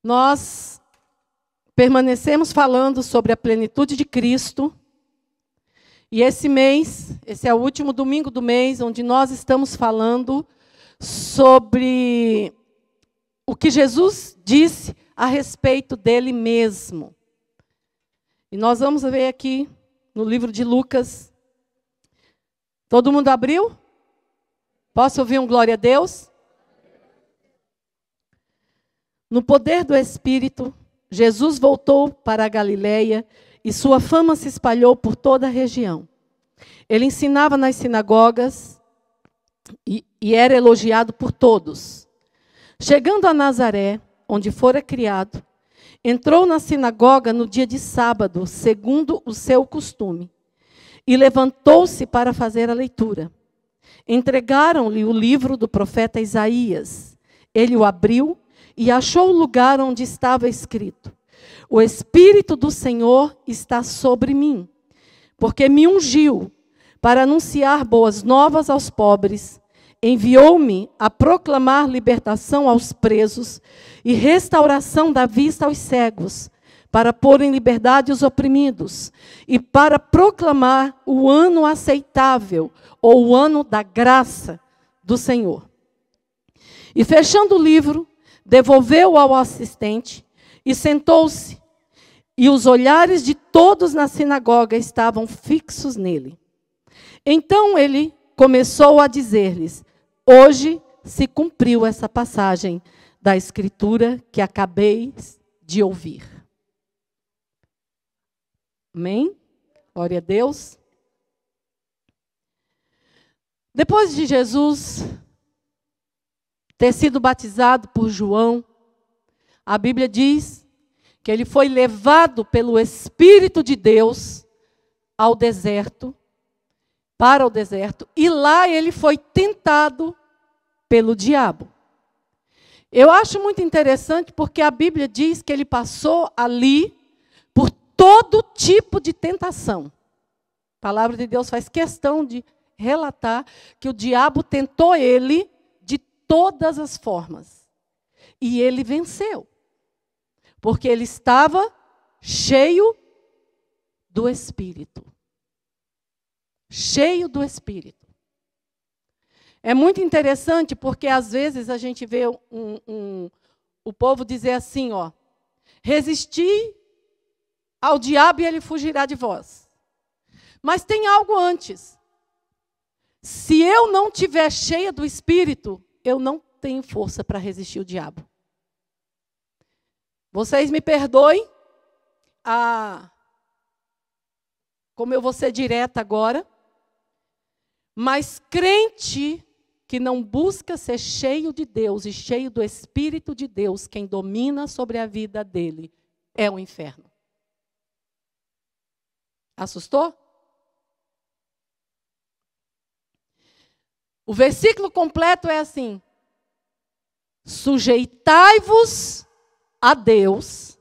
Nós permanecemos falando sobre a plenitude de Cristo. E esse mês, esse é o último domingo do mês, onde nós estamos falando sobre o que Jesus disse a respeito dele mesmo. E nós vamos ver aqui no livro de Lucas. Todo mundo abriu? Posso ouvir um glória a Deus? No poder do Espírito, Jesus voltou para a Galileia e sua fama se espalhou por toda a região. Ele ensinava nas sinagogas e era elogiado por todos. Chegando a Nazaré, onde fora criado, entrou na sinagoga no dia de sábado, segundo o seu costume, e levantou-se para fazer a leitura. Entregaram-lhe o livro do profeta Isaías. Ele o abriu e achou o lugar onde estava escrito: O Espírito do Senhor está sobre mim, porque me ungiu para anunciar boas novas aos pobres, enviou-me a proclamar libertação aos presos e restauração da vista aos cegos, para pôr em liberdade os oprimidos e para proclamar o ano aceitável, ou o ano da graça do Senhor. E fechando o livro, devolveu-o ao assistente e sentou-se, e os olhares de todos na sinagoga estavam fixos nele. Então ele começou a dizer-lhes: Hoje se cumpriu essa passagem da Escritura que acabeis de ouvir. Amém? Glória a Deus. Depois de Jesus ter sido batizado por João, a Bíblia diz que ele foi levado pelo Espírito de Deus ao deserto, para o deserto, e lá ele foi tentado pelo diabo. Eu acho muito interessante porque a Bíblia diz que ele passou ali por todo tipo de tentação. A palavra de Deus faz questão de relatar que o diabo tentou ele de todas as formas. E ele venceu. Porque ele estava cheio do Espírito. Cheio do Espírito. É muito interessante porque às vezes a gente vê o povo dizer assim, ó: resisti ao diabo e ele fugirá de vós. Mas tem algo antes. Se eu não estiver cheia do Espírito, eu não tenho força para resistir ao diabo. Vocês me perdoem, como eu vou ser direta agora, mas crente que não busca ser cheio de Deus e cheio do Espírito de Deus, quem domina sobre a vida dele é o inferno. Assustou? O versículo completo é assim: sujeitai-vos a Deus.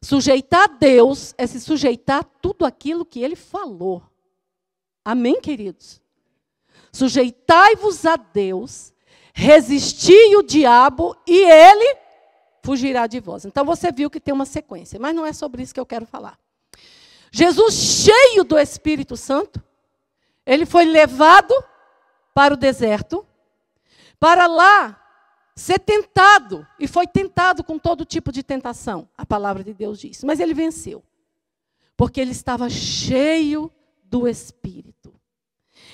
Sujeitar a Deus é se sujeitar a tudo aquilo que Ele falou. Amém, queridos? Sujeitai-vos a Deus, resisti o diabo e ele fugirá de vós. Então você viu que tem uma sequência, mas não é sobre isso que eu quero falar. Jesus, cheio do Espírito Santo, ele foi levado para o deserto, para lá ser tentado, e foi tentado com todo tipo de tentação, a palavra de Deus diz. Mas ele venceu, porque ele estava cheio do Espírito.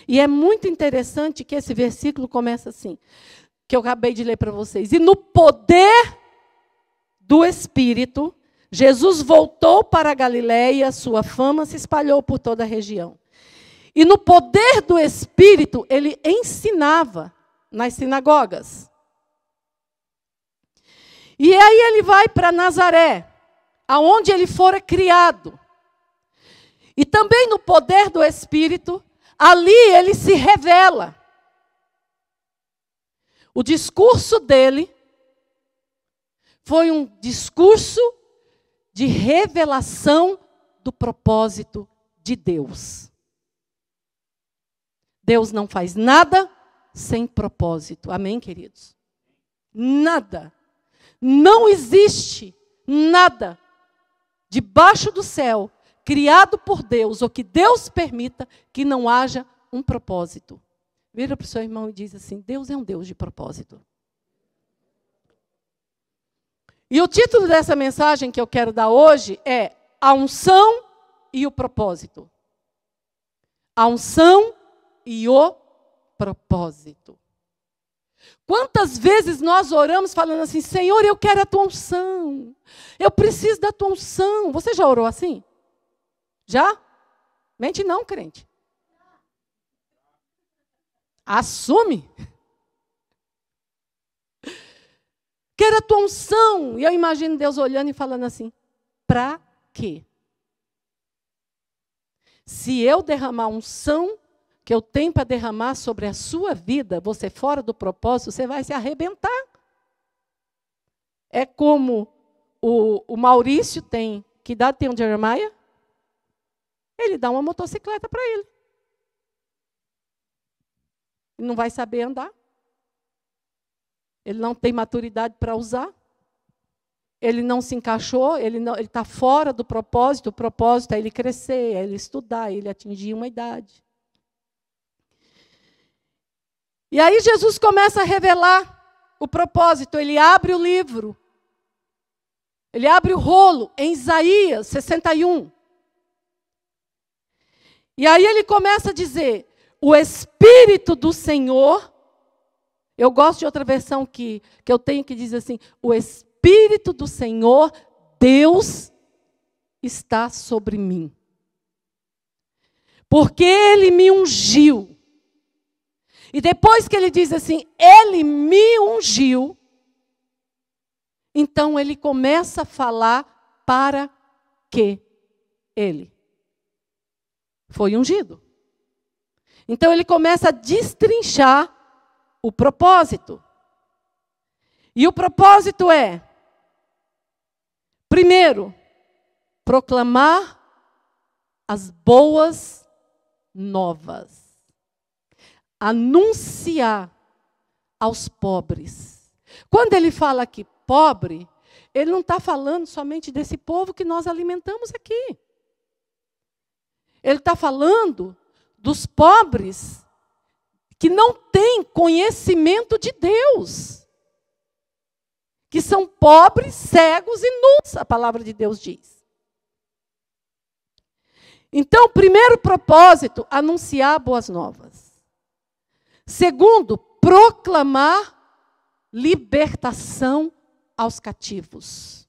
E é muito interessante que esse versículo começa assim, que eu acabei de ler para vocês. E no poder do Espírito, Jesus voltou para a Galileia, sua fama se espalhou por toda a região. E no poder do Espírito, ele ensinava nas sinagogas. E aí ele vai para Nazaré, aonde ele fora criado. E também no poder do Espírito, ali ele se revela. O discurso dele foi um discurso de revelação do propósito de Deus. Deus não faz nada sem propósito. Amém, queridos? Nada. Não existe nada debaixo do céu, criado por Deus, ou que Deus permita, que não haja um propósito. Vira para o seu irmão e diz assim: Deus é um Deus de propósito. E o título dessa mensagem que eu quero dar hoje é A Unção e o Propósito. A unção e o propósito. Quantas vezes nós oramos falando assim: Senhor, eu quero a tua unção. Eu preciso da tua unção. Você já orou assim? Já? Mente não, crente. Assume. Quero a tua unção. E eu imagino Deus olhando e falando assim: para quê? Se eu derramar unção que eu tenho para derramar sobre a sua vida, você fora do propósito, você vai se arrebentar. É como o Maurício tem. Que idade tem o Jeremiah? Ele dá uma motocicleta para ele. Ele não vai saber andar. Ele não tem maturidade para usar. Ele não se encaixou, ele está fora do propósito. O propósito é ele crescer, é ele estudar, é ele atingir uma idade. E aí Jesus começa a revelar o propósito. Ele abre o livro. Ele abre o rolo em Isaías 61. E aí ele começa a dizer: o Espírito do Senhor. Eu gosto de outra versão que eu tenho que diz assim: o Espírito do Senhor, Deus, está sobre mim. Porque Ele me ungiu. E depois que ele diz assim: Ele me ungiu, então ele começa a falar para que ele foi ungido. Então ele começa a destrinchar o propósito. E o propósito é, primeiro, proclamar as boas novas. Anunciar aos pobres. Quando ele fala aqui pobre, ele não está falando somente desse povo que nós alimentamos aqui. Ele está falando dos pobres que não têm conhecimento de Deus. Que são pobres, cegos e nus, a palavra de Deus diz. Então, primeiro propósito, anunciar boas novas. Segundo, proclamar libertação aos cativos.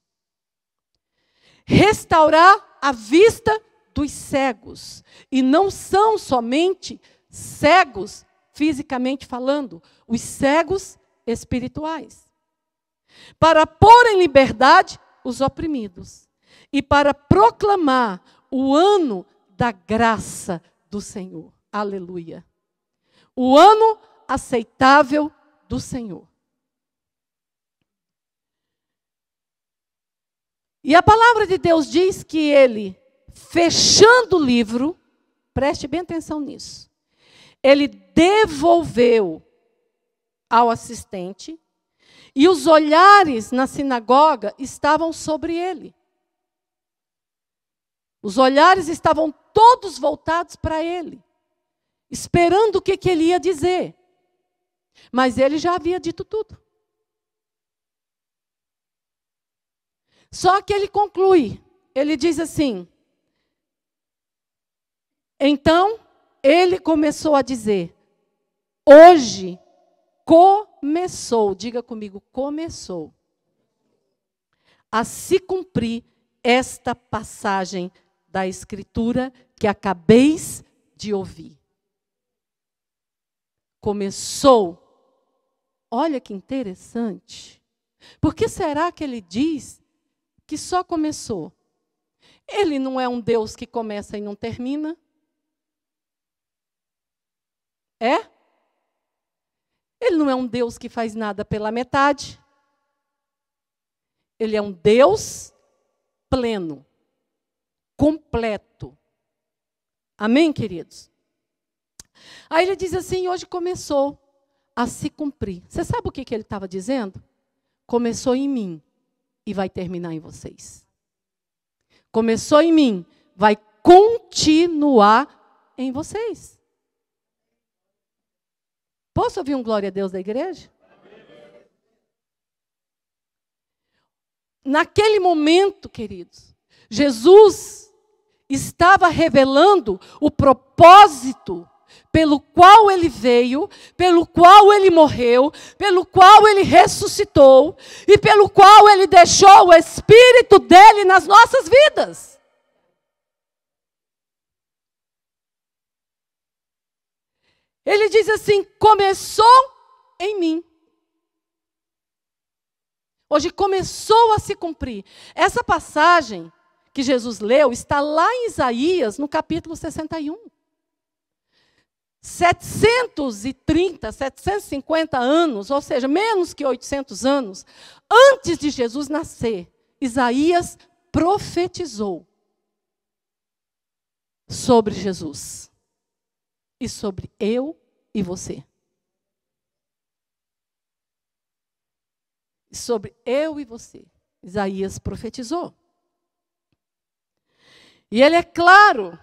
Restaurar a vista dos cegos. E não são somente cegos, fisicamente falando, os cegos espirituais. Para pôr em liberdade os oprimidos. E para proclamar o ano da graça do Senhor. Aleluia. O ano aceitável do Senhor. E a palavra de Deus diz que ele, fechando o livro, preste bem atenção nisso, ele devolveu ao assistente e os olhares na sinagoga estavam sobre ele. Os olhares estavam todos voltados para ele, esperando o que ele ia dizer. Mas ele já havia dito tudo. Só que ele conclui, ele diz assim: então ele começou a dizer, hoje começou, diga comigo, começou a se cumprir esta passagem da Escritura que acabeis de ouvir. Começou. Olha que interessante. Por que será que ele diz que só começou? Ele não é um Deus que começa e não termina? É? Ele não é um Deus que faz nada pela metade. Ele é um Deus pleno, completo. Amém, queridos? Aí ele diz assim, hoje começou a se cumprir. Você sabe o que ele estava dizendo? Começou em mim. e vai terminar em vocês. Começou em mim, vai continuar em vocês. Posso ouvir um glória a Deus da igreja? Naquele momento, queridos, Jesus estava revelando o propósito pelo qual ele veio, pelo qual ele morreu, pelo qual ele ressuscitou e pelo qual ele deixou o Espírito dele nas nossas vidas. Ele diz assim: começou em mim. Hoje começou a se cumprir. Essa passagem que Jesus leu está lá em Isaías, no capítulo 61. 750 anos, ou seja, menos que 800 anos, antes de Jesus nascer, Isaías profetizou sobre Jesus. E sobre eu e você. Sobre eu e você. Isaías profetizou. E ele é claro,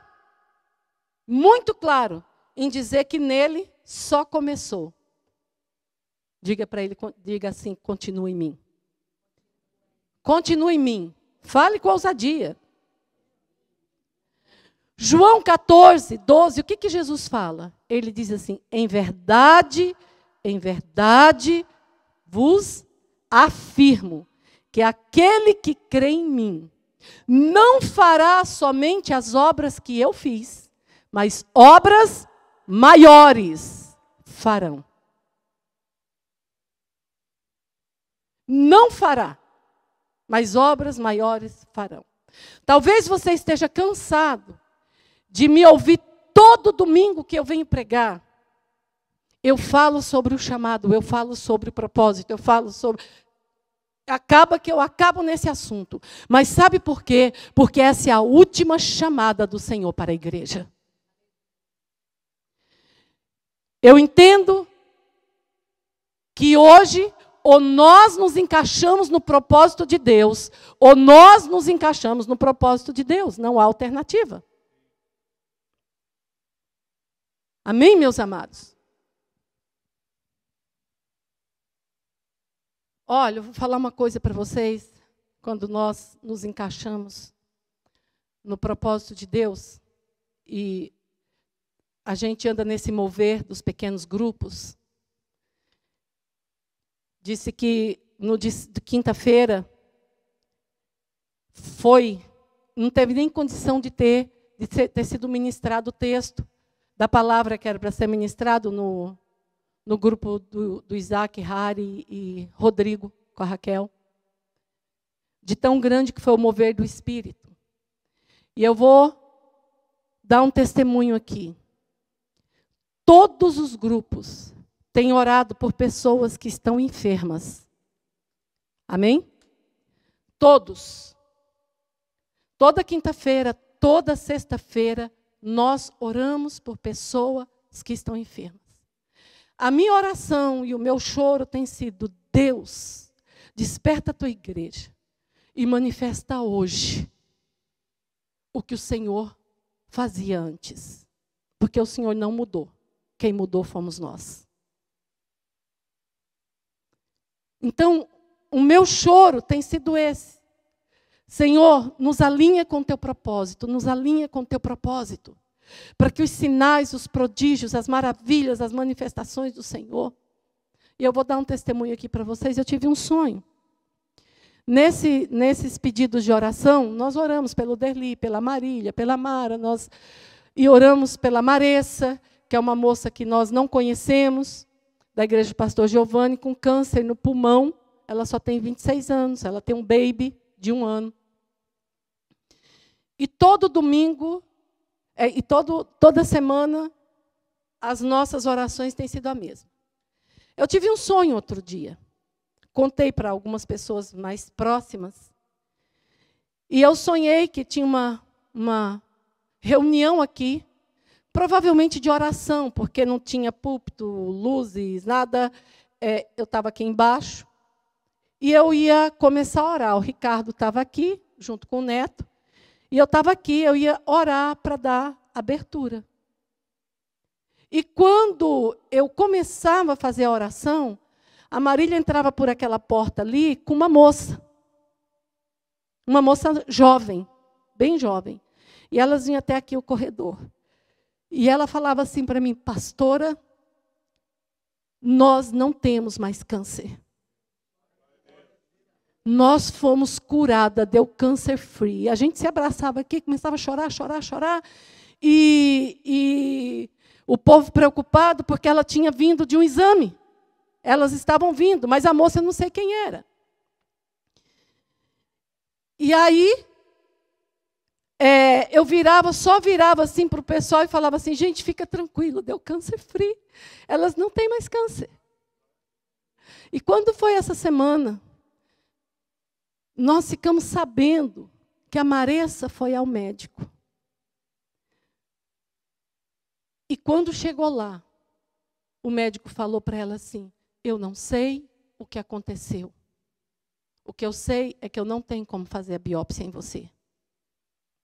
muito claro, em dizer que nele só começou. Diga para ele, diga assim: continua em mim. Continua em mim. Fale com ousadia. João 14, 12, o que Jesus fala? Ele diz assim: em verdade vos afirmo que aquele que crê em mim não fará somente as obras que eu fiz, mas obras maiores farão. Não fará, mas obras maiores farão. Talvez você esteja cansado de me ouvir todo domingo que eu venho pregar. Eu falo sobre o chamado, eu falo sobre o propósito, eu falo sobre... Acaba que eu acabo nesse assunto. Mas sabe por quê? Porque essa é a última chamada do Senhor para a igreja. Eu entendo que hoje, ou nós nos encaixamos no propósito de Deus, ou nós nos encaixamos no propósito de Deus. Não há alternativa. Amém, meus amados? Olha, eu vou falar uma coisa para vocês. Quando nós nos encaixamos no propósito de Deus, e a gente anda nesse mover dos pequenos grupos, disse que no de quinta-feira não teve nem condição de ter sido ministrado o texto da palavra que era para ser ministrado no grupo do Isaac, Harry e Rodrigo, com a Raquel. De tão grande que foi o mover do Espírito. E eu vou dar um testemunho aqui. Todos os grupos têm orado por pessoas que estão enfermas. Amém? Todos. Toda quinta-feira, toda sexta-feira, nós oramos por pessoas que estão enfermas. A minha oração e o meu choro tem sido: Deus, desperta a tua igreja e manifesta hoje o que o Senhor fazia antes. Porque o Senhor não mudou. Quem mudou fomos nós. Então, o meu choro tem sido esse. Senhor, nos alinha com o teu propósito, nos alinha com o teu propósito. Para que os sinais, os prodígios, as maravilhas, as manifestações do Senhor. E eu vou dar um testemunho aqui para vocês. Eu tive um sonho. Nesses pedidos de oração, nós oramos pelo Derli, pela Marília, pela Mara, e oramos pela Maressa, que é uma moça que nós não conhecemos, da igreja do pastor Giovanni, com câncer no pulmão. Ela só tem 26 anos, ela tem um baby de 1 ano. E todo domingo, toda semana, as nossas orações têm sido a mesma. Eu tive um sonho outro dia. Contei para algumas pessoas mais próximas. E eu sonhei que tinha uma reunião aqui, provavelmente de oração, porque não tinha púlpito, luzes, nada. Eu estava aqui embaixo. e eu ia começar a orar. O Ricardo estava aqui, junto com o Neto, e eu estava aqui, eu ia orar para dar abertura. E quando eu começava a fazer a oração, a Marília entrava por aquela porta ali com uma moça jovem, bem jovem. E elas vinham até aqui o corredor. E ela falava assim para mim: pastora, nós não temos mais câncer. Nós fomos curadas, deu câncer free. A gente se abraçava aqui, começava a chorar, chorar, chorar. E o povo preocupado porque ela tinha vindo de um exame. Elas estavam vindo, mas a moça eu não sei quem era. E aí, eu só virava assim para o pessoal e falava assim: gente, fica tranquilo, deu câncer free. Elas não têm mais câncer. E quando foi essa semana, nós ficamos sabendo que a Maressa foi ao médico. E quando chegou lá, o médico falou para ela assim: eu não sei o que aconteceu. O que eu sei é que eu não tenho como fazer a biópsia em você.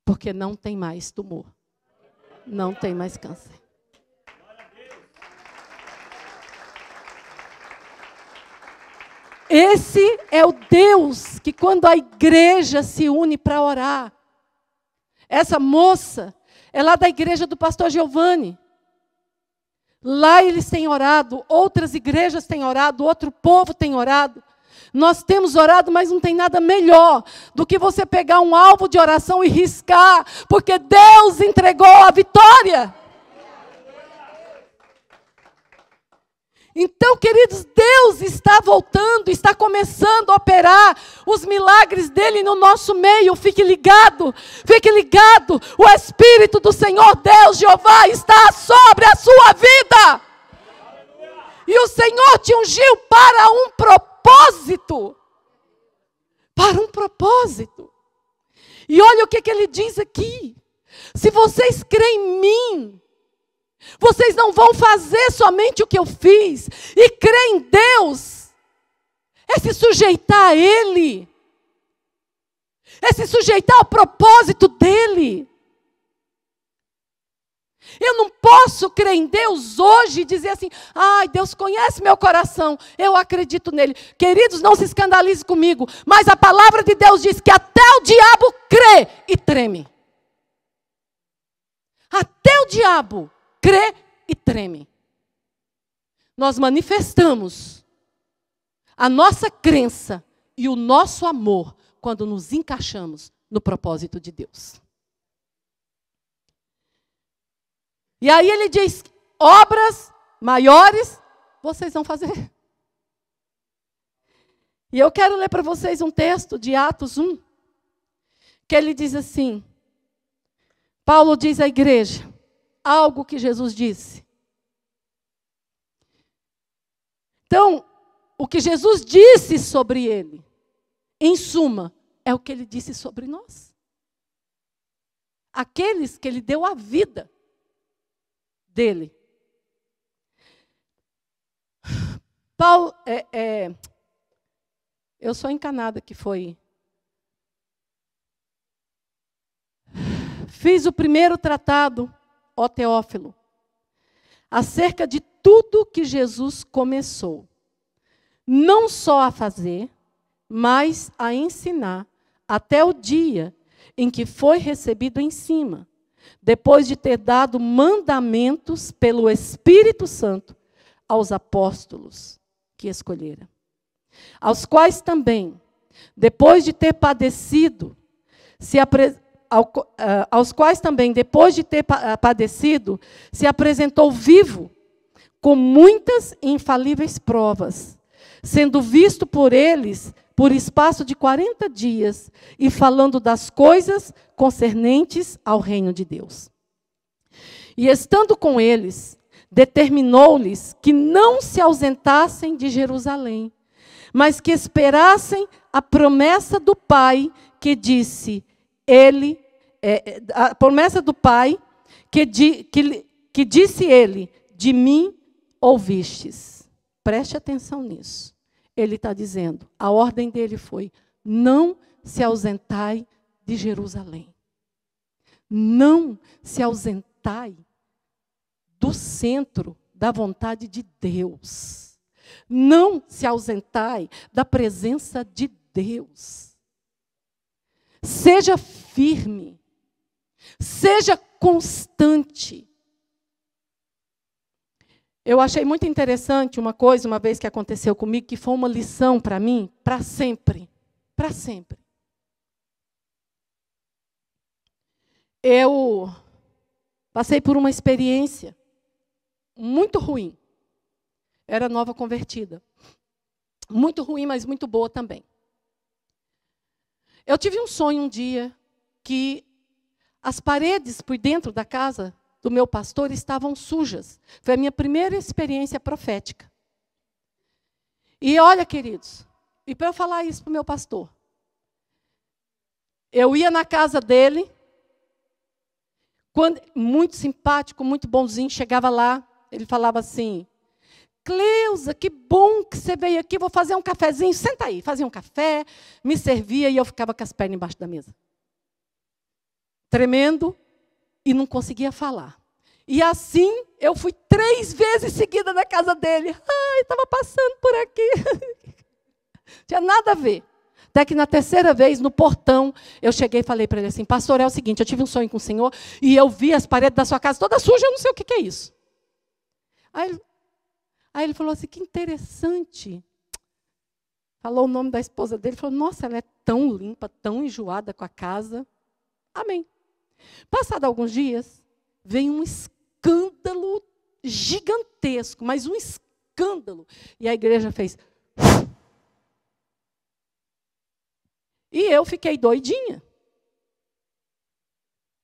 Porque não tem mais tumor. Não tem mais câncer. Esse é o Deus que, quando a igreja se une para orar, essa moça é lá da igreja do pastor Giovanni. Lá eles têm orado, outras igrejas têm orado, outro povo tem orado. Nós temos orado, mas não tem nada melhor do que você pegar um alvo de oração e riscar, porque Deus entregou a vitória. Então, queridos, Deus está voltando, está começando a operar os milagres dele no nosso meio. Fique ligado, fique ligado. O Espírito do Senhor Deus, Jeová, está sobre a sua vida. E o Senhor te ungiu para um propósito. Para um propósito. E olha o que ele diz aqui. Se vocês creem em mim, vocês não vão fazer somente o que eu fiz. E crer em Deus é se sujeitar a Ele. É se sujeitar ao propósito dEle. Eu não posso crer em Deus hoje e dizer assim: ai, Deus conhece meu coração, eu acredito nele. Queridos, não se escandalize comigo, mas a palavra de Deus diz que até o diabo crê e treme. Até o diabo crê e treme. Nós manifestamos a nossa crença e o nosso amor quando nos encaixamos no propósito de Deus. E aí ele diz: obras maiores vocês vão fazer. E eu quero ler para vocês um texto de Atos 1, que ele diz assim, Paulo diz à igreja algo que Jesus disse. Então, o que Jesus disse sobre ele, em suma, é o que ele disse sobre nós. Aqueles que ele deu a vida dele. Paulo, eu sou encanada que foi. Fiz o primeiro tratado, ó Teófilo, acerca de tudo que Jesus começou, não só a fazer, mas a ensinar, até o dia em que foi recebido em cima, depois de ter dado mandamentos pelo Espírito Santo aos apóstolos que escolhera. Aos quais também, depois de ter padecido, se apresentou vivo, com muitas e infalíveis provas, sendo visto por eles por espaço de 40 dias, e falando das coisas concernentes ao reino de Deus. E estando com eles, determinou-lhes que não se ausentassem de Jerusalém, mas que esperassem a promessa do Pai, que disse, a promessa do Pai, que disse ele, de mim ouvistes. Preste atenção nisso. ele está dizendo, a ordem dele foi, não se ausentai de Jerusalém. Não se ausentai do centro da vontade de Deus. Não se ausentai da presença de Deus. Seja firme. Seja constante. Eu achei muito interessante uma coisa, uma vez que aconteceu comigo, que foi uma lição para mim, para sempre. Para sempre. Eu passei por uma experiência muito ruim. Era nova convertida. Muito ruim, mas muito boa também. Eu tive um sonho um dia que as paredes por dentro da casa do meu pastor estavam sujas. Foi a minha primeira experiência profética. E olha, queridos, e para eu falar isso para o meu pastor, eu ia na casa dele, muito simpático, muito bonzinho, chegava lá, ele falava assim, Cleusa, que bom que você veio aqui, vou fazer um cafezinho, senta aí. Fazia um café, me servia e eu ficava com as pernas embaixo da mesa. Tremendo e não conseguia falar. E assim, eu fui 3 vezes seguida na casa dele. Ai, estava passando por aqui. Tinha nada a ver. Até que na 3ª vez, no portão, eu cheguei e falei para ele assim, pastor, é o seguinte, eu tive um sonho com o senhor e eu vi as paredes da sua casa todas sujas, eu não sei o que é isso. Aí ele falou assim, que interessante. Falou o nome da esposa dele, falou, nossa, ela é tão limpa, tão enjoada com a casa. Amém. Passado alguns dias, veio um escândalo gigantesco, mas um escândalo. E a igreja fez... E eu fiquei doidinha.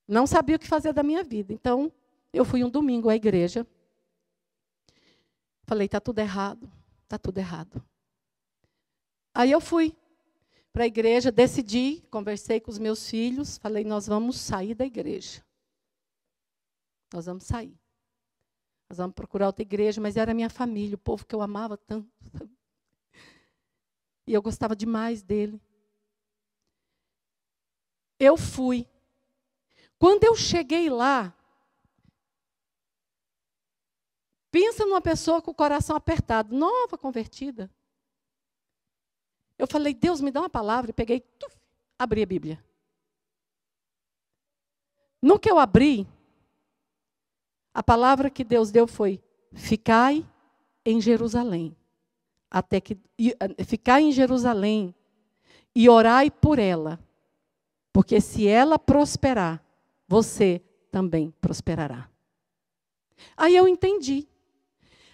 Não sabia o que fazer da minha vida. Então, eu fui um domingo à igreja. Falei, está tudo errado, está tudo errado. Aí eu fui para a igreja, decidi, conversei com os meus filhos, falei, nós vamos sair da igreja. Nós vamos sair. Nós vamos procurar outra igreja, mas era a minha família, o povo que eu amava tanto. E eu gostava demais dele. Eu fui. Quando eu cheguei lá, pensa numa pessoa com o coração apertado, nova convertida. Eu falei, Deus, me dá uma palavra, e peguei, abri a Bíblia. No que eu abri, a palavra que Deus deu foi, ficai em Jerusalém. Ficai em Jerusalém e orai por ela. Porque se ela prosperar, você também prosperará. Aí eu entendi.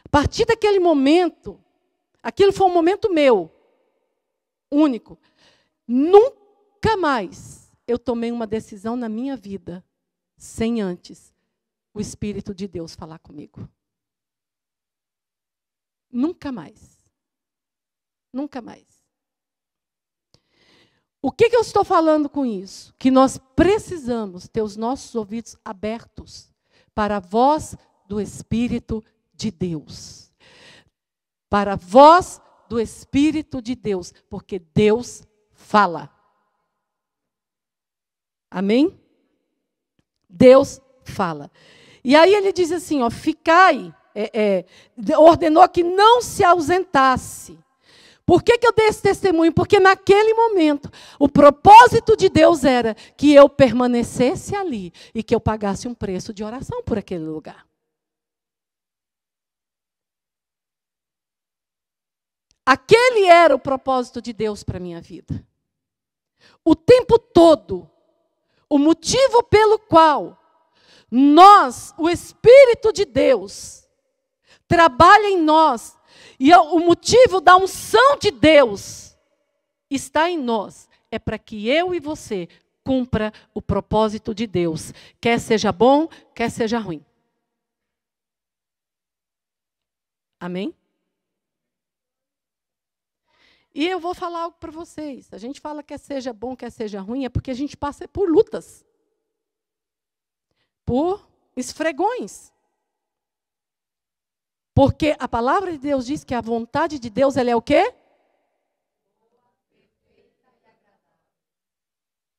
A partir daquele momento, aquilo foi um momento meu, único. Nunca mais eu tomei uma decisão na minha vida, sem antes o Espírito de Deus falar comigo. Nunca mais. Nunca mais. O que eu estou falando com isso? Que nós precisamos ter os nossos ouvidos abertos para a voz do Espírito de Deus. Para a voz do Espírito de Deus, porque Deus fala. Amém? Deus fala. E aí ele diz assim, ó, ficai, ordenou que não se ausentasse. Por que eu dei esse testemunho? Porque naquele momento, o propósito de Deus era que eu permanecesse ali e que eu pagasse um preço de oração por aquele lugar. Aquele era o propósito de Deus para a minha vida. O tempo todo, o motivo pelo qual nós, o Espírito de Deus, trabalha em nós, e o motivo da unção de Deus está em nós, é para que eu e você cumpra o propósito de Deus, quer seja bom, quer seja ruim. Amém? E eu vou falar algo para vocês. A gente fala quer seja bom, quer seja ruim, é porque a gente passa por lutas. Por esfregões. Porque a palavra de Deus diz que a vontade de Deus, ela é o quê?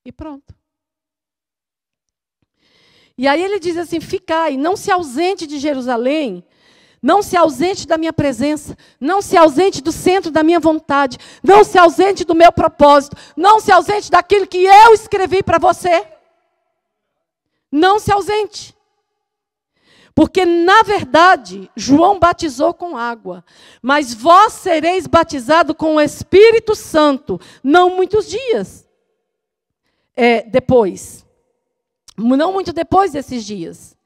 E pronto. E aí ele diz assim: ficai, não se ausente de Jerusalém, não se ausente da minha presença, não se ausente do centro da minha vontade, não se ausente do meu propósito, não se ausente daquilo que eu escrevi para você. Não se ausente. Porque, na verdade, João batizou com água, mas vós sereis batizados com o Espírito Santo, não muitos dias depois. Não muito depois desses dias.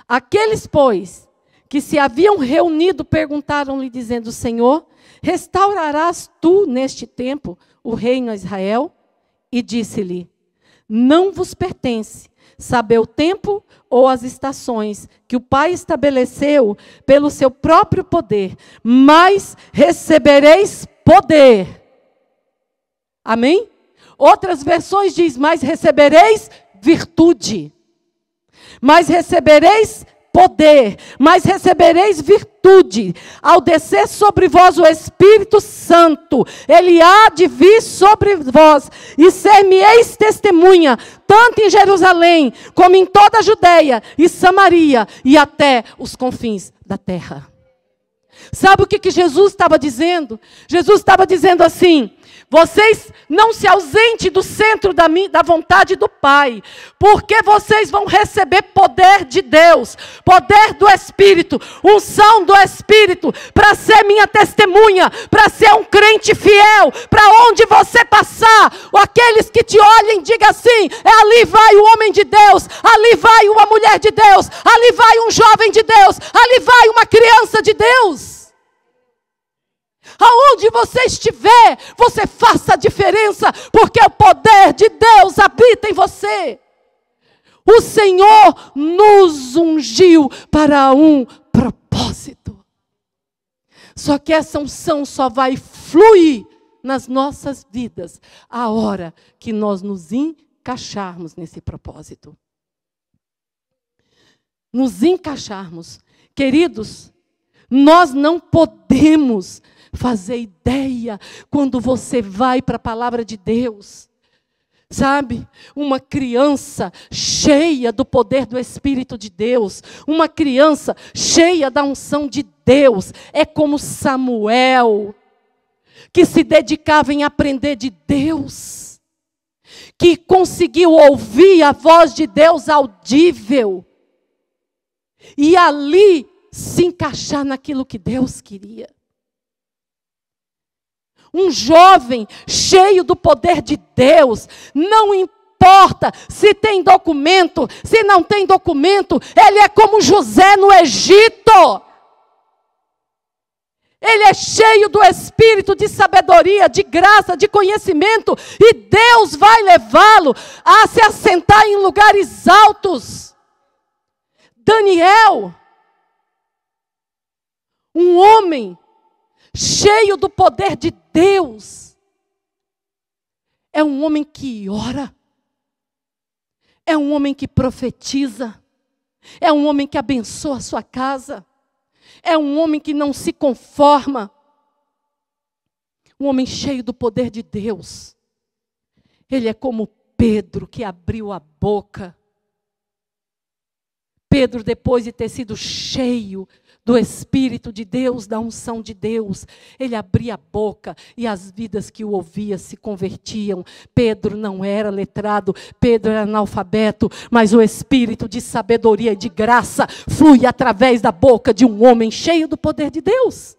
Aqueles, pois, que se haviam reunido, perguntaram-lhe, dizendo: Senhor, restaurarás tu neste tempo o reino a Israel? E disse-lhe: não vos pertence saber o tempo ou as estações que o Pai estabeleceu pelo seu próprio poder, mas recebereis poder. Amém? Outras versões diz: mas recebereis virtude. Mas recebereis poder, mas recebereis virtude, ao descer sobre vós o Espírito Santo, ele há de vir sobre vós, e ser-me-eis testemunha, tanto em Jerusalém, como em toda a Judeia e Samaria, e até os confins da terra. Sabe o que Jesus estava dizendo? Jesus estava dizendo assim: vocês não se ausentem do centro da vontade do Pai, porque vocês vão receber poder de Deus, poder do Espírito, unção do Espírito, para ser minha testemunha, para ser um crente fiel, para onde você passar, aqueles que te olhem, digam assim: ali vai o homem de Deus, ali vai uma mulher de Deus, ali vai um jovem de Deus, ali vai uma criança de Deus. Aonde você estiver, você faça a diferença, porque o poder de Deus habita em você. O Senhor nos ungiu para um propósito. Só que essa unção só vai fluir nas nossas vidas a hora que nós nos encaixarmos nesse propósito. Nos encaixarmos. Queridos, nós não podemos fazer ideia quando você vai para a palavra de Deus. Sabe? Uma criança cheia do poder do Espírito de Deus, uma criança cheia da unção de Deus, é como Samuel, que se dedicava em aprender de Deus, que conseguiu ouvir a voz de Deus audível, e ali se encaixar naquilo que Deus queria. Um jovem cheio do poder de Deus, não importa se tem documento, se não tem documento, ele é como José no Egito. Ele é cheio do espírito de sabedoria, de graça, de conhecimento, e Deus vai levá-lo a se assentar em lugares altos. Daniel, um homem cheio do poder de Deus, é um homem que ora, é um homem que profetiza, é um homem que abençoa a sua casa, é um homem que não se conforma, um homem cheio do poder de Deus. Ele é como Pedro, que abriu a boca. Pedro, depois de ter sido cheio do Espírito de Deus, da unção de Deus, ele abria a boca e as vidas que o ouviam se convertiam. Pedro não era letrado, Pedro era analfabeto, mas o Espírito de sabedoria e de graça flui através da boca de um homem cheio do poder de Deus.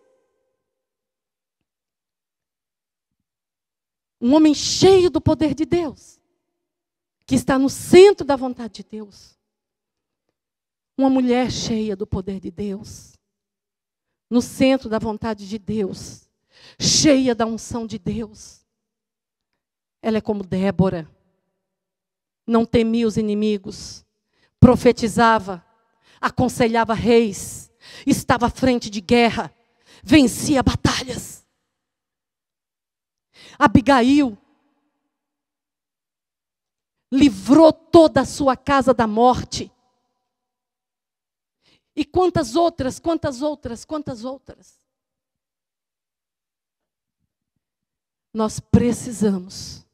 Um homem cheio do poder de Deus, que está no centro da vontade de Deus. Uma mulher cheia do poder de Deus, no centro da vontade de Deus, cheia da unção de Deus. Ela é como Débora, não temia os inimigos, profetizava, aconselhava reis, estava à frente de guerra, vencia batalhas. Abigail livrou toda a sua casa da morte. E quantas outras. Nós precisamos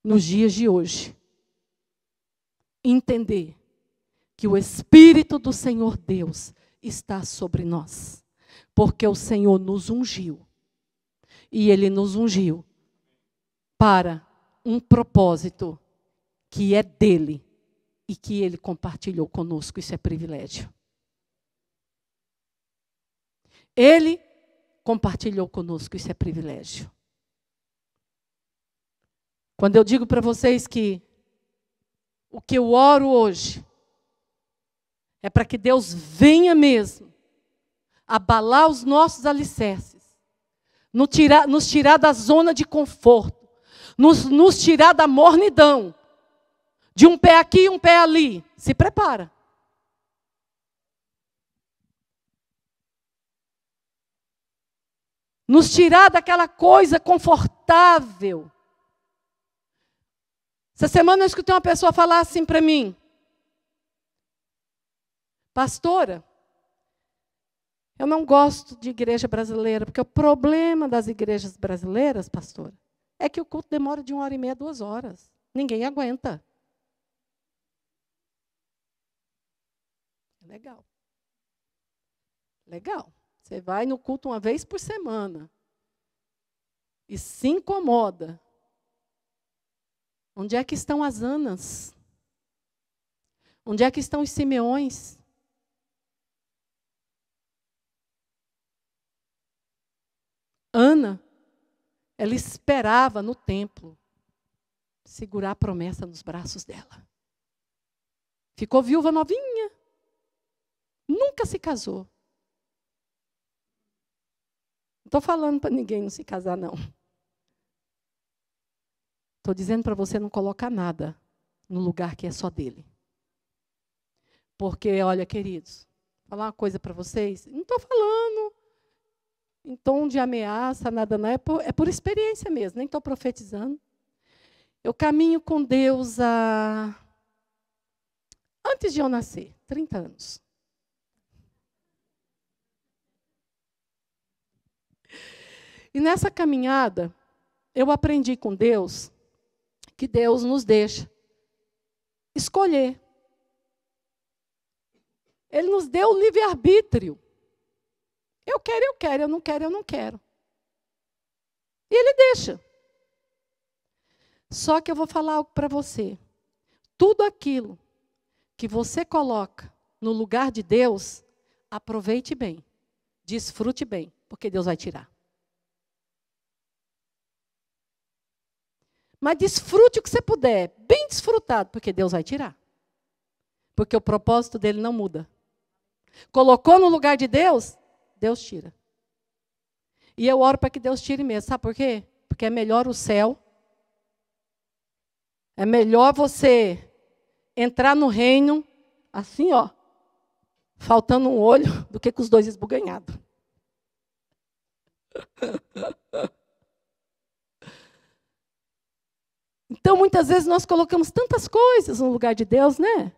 nos dias de hoje, entender que o Espírito do Senhor Deus está sobre nós, porque o Senhor nos ungiu, e Ele nos ungiu para um propósito que é dele e que Ele compartilhou conosco. Isso é privilégio. Ele compartilhou conosco, isso é privilégio. Quando eu digo para vocês que o que eu oro hoje é para que Deus venha mesmo abalar os nossos alicerces, nos tirar da zona de conforto, nos tirar da mornidão, de um pé aqui e um pé ali. Se prepara. Nos tirar daquela coisa confortável. Essa semana eu escutei uma pessoa falar assim para mim: pastora, eu não gosto de igreja brasileira, porque o problema das igrejas brasileiras, pastora, é que o culto demora de 1h30 a 2 horas. Ninguém aguenta. Legal. Legal. Você vai no culto uma vez por semana e se incomoda. Onde é que estão as Anas? Onde é que estão os Simeões? Ana, ela esperava no templo segurar a promessa nos braços dela. Ficou viúva novinha. Nunca se casou. Não estou falando para ninguém não se casar, não. Estou dizendo para você não colocar nada no lugar que é só dele. Porque, olha, queridos, vou falar uma coisa para vocês. Não estou falando em tom de ameaça, nada, não. É por experiência mesmo, nem estou profetizando. Eu caminho com Deus antes de eu nascer, 30 anos. E nessa caminhada, eu aprendi com Deus que Deus nos deixa escolher. Ele nos deu o livre-arbítrio. Eu quero, eu não quero. E Ele deixa. Só que eu vou falar algo para você. Tudo aquilo que você coloca no lugar de Deus, aproveite bem, desfrute bem, porque Deus vai tirar. Mas desfrute o que você puder, bem desfrutado, porque Deus vai tirar. Porque o propósito dele não muda. Colocou no lugar de Deus, Deus tira. E eu oro para que Deus tire mesmo. Sabe por quê? Porque é melhor o céu. É melhor você entrar no reino, assim, ó, faltando um olho, do que com os dois esbuganhados. Então, muitas vezes, nós colocamos tantas coisas no lugar de Deus, né?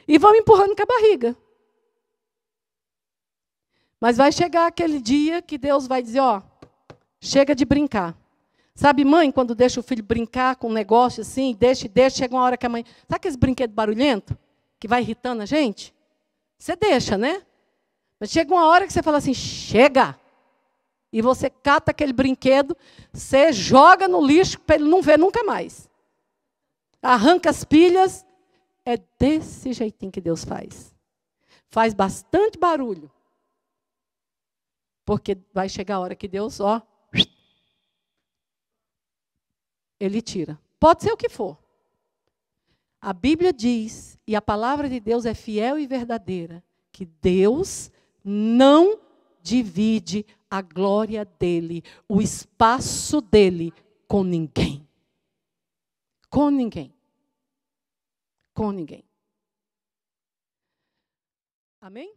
E vamos empurrando com a barriga. Mas vai chegar aquele dia que Deus vai dizer, ó, chega de brincar. Sabe, mãe, quando deixa o filho brincar com um negócio assim, deixa, chega uma hora que a mãe... Sabe aqueles brinquedos barulhentos que vai irritando a gente? Você deixa, né? Mas chega uma hora que você fala assim, chega! E você cata aquele brinquedo, você joga no lixo para ele não ver nunca mais. Arranca as pilhas. É desse jeitinho que Deus faz. Faz bastante barulho. Porque vai chegar a hora que Deus, ó, Ele tira. Pode ser o que for. A Bíblia diz, e a palavra de Deus é fiel e verdadeira, que Deus não divide a glória dele, o espaço dele com ninguém. Com ninguém. Com ninguém. Amém?